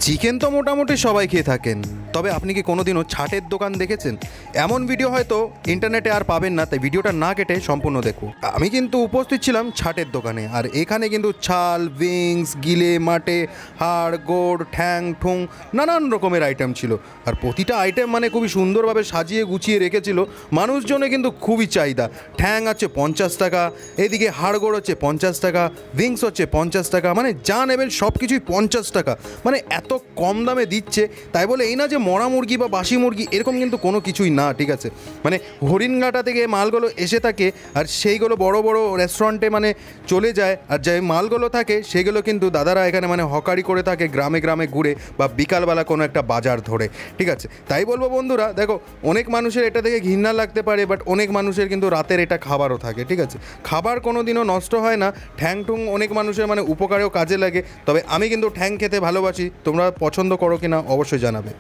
Chicken তো মোটামুটি সবাই খেয়ে থাকেন, তবে আপনি কি কোনোদিনও ছাটের দোকান দেখেছেন? এমন ভিডিও হয়তো ইন্টারনেটে আর পাবেন না, তাই ভিডিওটা না কেটে সম্পূর্ণ দেখুন। আমি কিন্তু উপস্থিত ছিলাম ছাটের দোকানে, আর এখানে কিন্তু ছাল, উইংস, গিলে, মাটে, হাড়, গোড়, ঠ্যাং, ঠুং নানান রকমের আইটেম ছিল। আর প্রতিটা আইটেম মানে খুবই সুন্দরভাবে সাজিয়ে গুছিয়ে রেখেছিল। মানুষজনে কিন্তু খুবই চাহিদা। ঠ্যাং আছে 50 টাকা, এদিকে হাড়গোড় হচ্ছে 50 টাকা, উইংস হচ্ছে 50 টাকা, মানে যা নেবেন সব কিছুই 50 টাকা। মানে এত কম দামে দিচ্ছে, তাই বলে এই না যে মরা মুরগি বা বাসি মুরগি এরকম কিন্তু কোনো কিছুই না, ঠিক আছে? মানে হরিণঘাটা থেকে মালগুলো এসে থাকে, আর সেইগুলো বড় বড় রেস্টুরেন্টে মানে চলে যায়, আর যে মালগুলো থাকে সেগুলো কিন্তু দাদারা এখানে মানে হকারি করে থাকে গ্রামে গ্রামে ঘুরে বা বিকালবেলা কোনো একটা বাজার ধরে, ঠিক আছে? তাই বলবো বন্ধুরা, দেখো অনেক মানুষের এটা থেকে ঘৃণা লাগতে পারে, বাট অনেক মানুষের কিন্তু রাতের এটা খাবারও থাকে, ঠিক আছে? খাবার কোনো দিনও নষ্ট হয় না। ঠ্যাং ঠুং অনেক মানুষের মানে উপকারেও কাজে লাগে, তবে আমি কিন্তু ঠ্যাং খেতে ভালোবাসি। তোমরা পছন্দ করো কিনা অবশ্যই জানাবে।